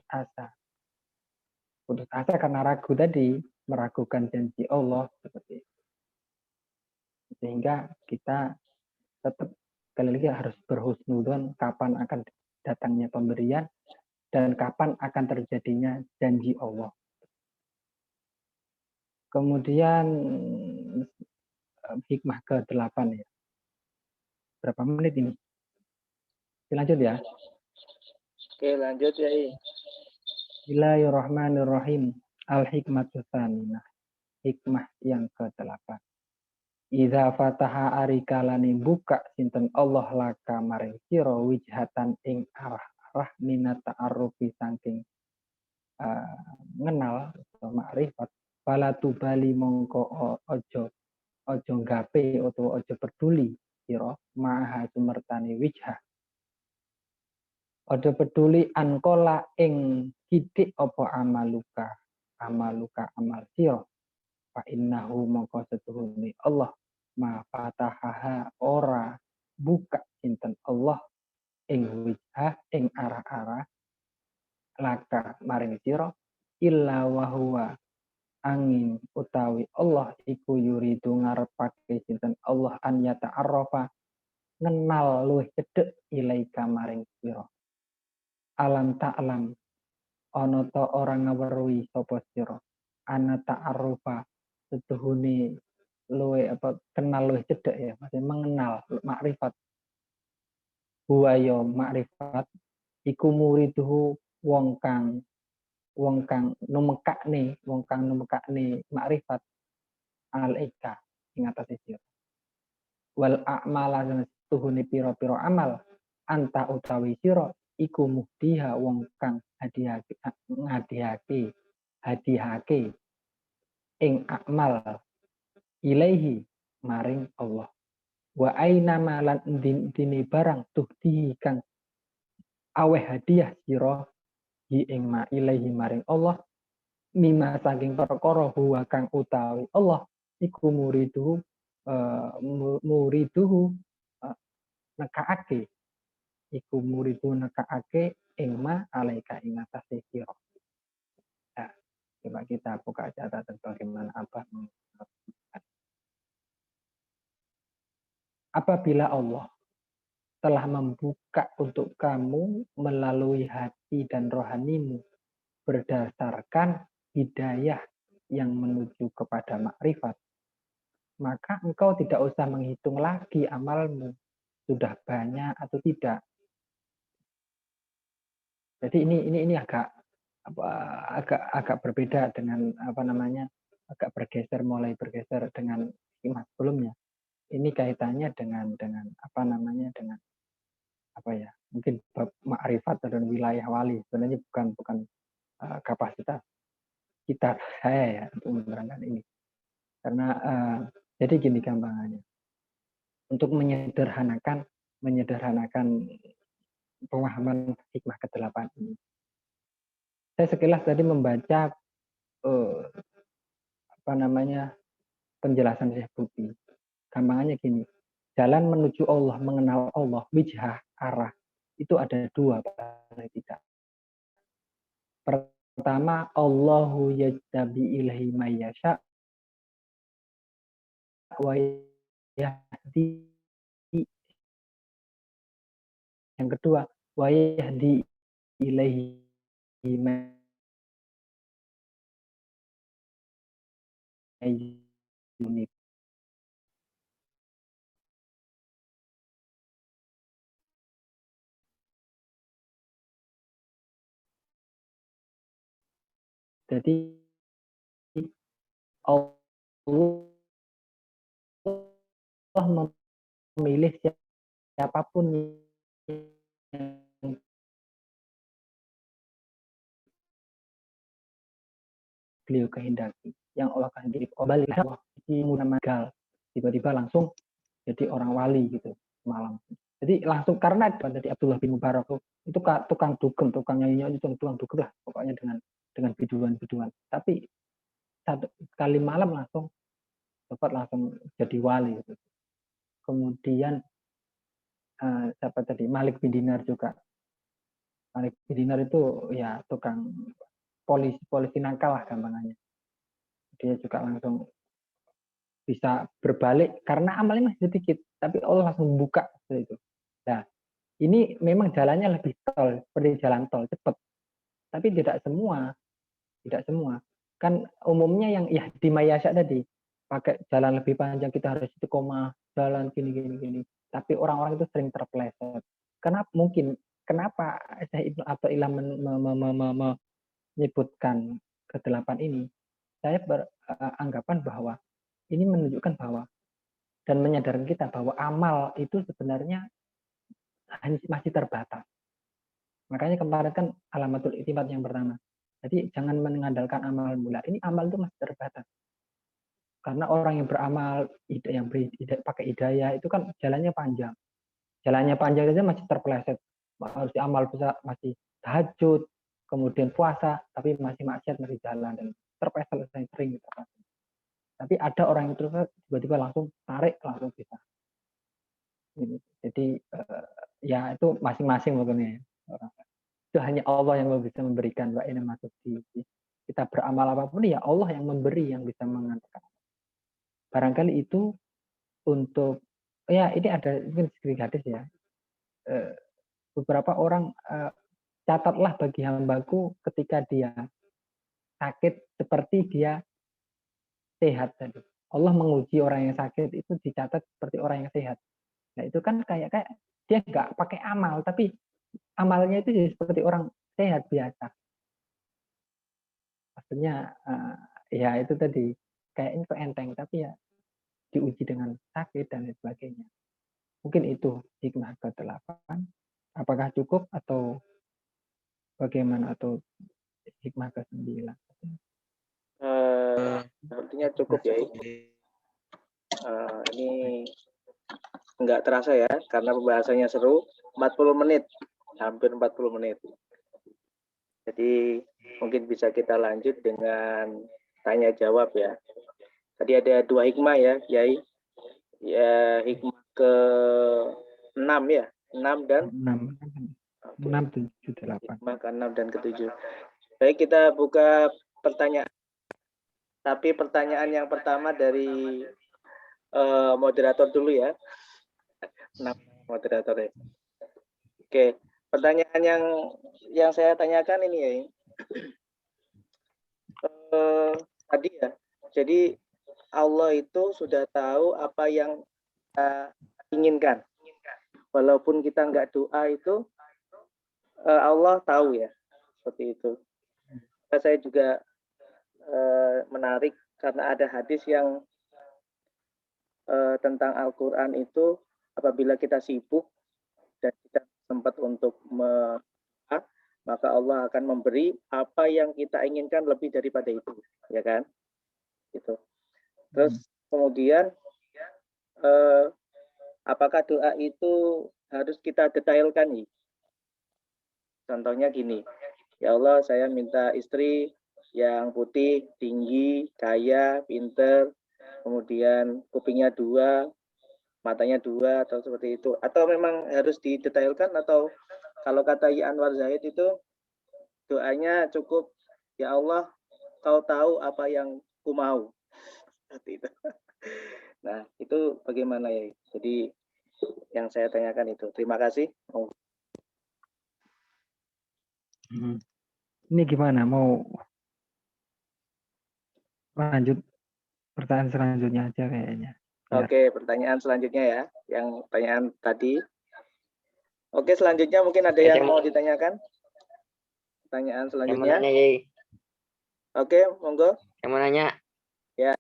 asa. Putus asa karena ragu tadi, meragukan janji Allah seperti itu. Sehingga kita tetap sekali lagi harus berhusnudzon kapan akan datangnya pemberian dan kapan akan terjadinya janji Allah. Kemudian hikmah ke-8 ya. Berapa menit ini? Lanjut ya. Oke, lanjut ya. Bismillahirrahmanirrahim. Al-hikmatu tsaminah. Hikmah yang ke-8. Idza fataha arikalani buka sinten Allah laka maring sira wijhatan ing arah minat ta'arrufi saking ngenal atau makrifat fala tubali mongko ojo gape utawa ojo peduli sira maha sumertani wijhah ojo peduli ankola ing kidik apa amaluka amal sira fa innahu mongko setuhune Allah ma fatahaha ora buka sinten Allah ing wijhah ing arah-arah laka maring sira illa wa huwa angin utawi Allah iku yuridu ngarepake sinten Allah an yata'arrafa ngenal luwih cedhek ilaika maring sira alam ta'lam ana ta ora ngaweruhi sapa sira ana ta'arrufa setuhune luwe kenal luwih cedhek ya maksudnya mengenal makrifat huwa ya makrifat iku muriduhu wong kang numekakne makrifat alaika ing atase sira wal a'mala lan setuhune pira-pira amal anta utawi sira iku muhdiha wong kang hadihake ing amal ilaihi maring Allah wa aina malan dini barang tuhdihi kang aweh hadiah sira hi ing ma ilaihi maring Allah mima saking perkara huwa kang utawi Allah iku muriduhu nekaake ing ma alaika ing atase sira. Nah, coba kita buka catatan bagaimana apabila Allah telah membuka untuk kamu melalui hati dan rohanimu berdasarkan hidayah yang menuju kepada makrifat, maka engkau tidak usah menghitung lagi amalmu sudah banyak atau tidak. Jadi ini agak berbeda dengan agak mulai bergeser dengan hikmah sebelumnya. Ini kaitannya dengan mungkin makrifat dan wilayah wali. Sebenarnya bukan kapasitas kita saya ya untuk menerangkan ini. Karena jadi gini gampangannya. Untuk menyederhanakan pemahaman hikmah ke-8 ini. Saya sekilas tadi membaca penjelasan Syekh Buti. Gampangannya gini, jalan menuju Allah, mengenal Allah, wijhah, arah, itu ada dua paling tidak. Pertama, Allahu yajtabi ilaihi may yasha wa yahdi. Yang kedua, wa yahdi ilaihi may yunib. Jadi Allah memilih siapapun yang beliau kehendaki, yang Allah kehendaki. Tiba-tiba langsung jadi orang wali gitu malam. Jadi langsung karena dari Abdullah bin Mubarak itu tukang dugem, tukang nyanyi, tukang dugem lah pokoknya dengan biduan-biduan. Tapi satu kali malam langsung jadi wali gitu. Kemudian siapa tadi Malik bin Dinar juga Malik bin Dinar itu ya tukang polisi nakal lah gampangannya. Dia juga langsung bisa berbalik karena amalnya masih sedikit, tapi Allah langsung buka seperti itu. Nah, ini memang jalannya lebih tol, seperti jalan tol cepat, tapi tidak semua, Kan umumnya yang ya di Mayasa tadi pakai jalan lebih panjang, kita harus istiqomah, jalan gini. Tapi orang-orang itu sering terpeleset. Kenapa Syekh Ibnu Athaillah menyebutkan kedelapan ini? Saya beranggapan bahwa ini menunjukkan bahwa dan menyadarkan kita bahwa amal itu sebenarnya masih terbatas. Makanya kemarin kan alamatul i'timad yang pertama. Jadi jangan mengandalkan amal mula. Ini amal itu masih terbatas. Karena orang yang beramal, yang pakai hidayah itu kan jalannya panjang. Jalannya panjang saja masih terpeleset. Harus amal bisa masih tahajud, kemudian puasa, tapi masih maksiat, masih jalan dan terpeleset sering. Tapi ada orang yang terus tiba-tiba langsung tarik, langsung bisa. Jadi ya itu masing-masing pokoknya. Itu hanya Allah yang bisa memberikan. Mbak ini masuk di kita beramal apapun ya Allah yang memberi, yang bisa mengatakan. Barangkali itu untuk ya ini ada mungkin sedikit hadis ya. Beberapa orang catatlah bagi hambaku ketika dia sakit seperti dia sehat tadi. Allah menguji orang yang sakit itu dicatat seperti orang yang sehat. Nah itu kan kayak dia nggak pakai amal, tapi amalnya itu jadi seperti orang sehat biasa. Maksudnya ya itu tadi kayaknya kok enteng, tapi ya diuji dengan sakit dan sebagainya. Mungkin itu hikmah ke-8. Apakah cukup atau bagaimana, atau hikmah ke-9? Sepertinya cukup ya. Ini nggak terasa ya, karena pembahasannya seru. 40 menit, hampir 40 menit. Jadi mungkin bisa kita lanjut dengan tanya jawab ya. Tadi ada 2 hikmah ya, Yai. Ya, hikmah ke-6 ya, 6 dan 6, 7, 8. Hikmah ke-6 dan ke-7. Baik, kita buka pertanyaan. Tapi pertanyaan yang pertama dari moderator dulu ya. Moderator ya. Oke, pertanyaan yang saya tanyakan ini ya. Tadi ya. Jadi Allah itu sudah tahu apa yang kita inginkan. Walaupun kita nggak doa itu, Allah tahu ya. Seperti itu. Saya juga menarik karena ada hadis yang tentang Al-Quran itu apabila kita sibuk dan kita sempat untuk maka Allah akan memberi apa yang kita inginkan lebih daripada itu, ya kan? Gitu. Terus kemudian apakah doa itu harus kita detailkan nih? Contohnya gini, ya Allah saya minta istri yang putih, tinggi, kaya, pinter, kemudian kupingnya 2, matanya 2 atau seperti itu. Atau memang harus didetailkan, atau kalau kata I Anwar Zahid itu doanya cukup, ya Allah kau tahu apa yang ku mau. Seperti itu. Nah, itu bagaimana ya? Jadi yang saya tanyakan itu. Terima kasih. Ini gimana? Mau lanjut pertanyaan selanjutnya aja kayaknya. Oke, pertanyaan selanjutnya ya. Yang pertanyaan tadi. Oke, selanjutnya mungkin ada yang mau ditanyakan? Pertanyaan selanjutnya. Yang mau nanya, Oke, monggo. Yang mau nanya. Ya.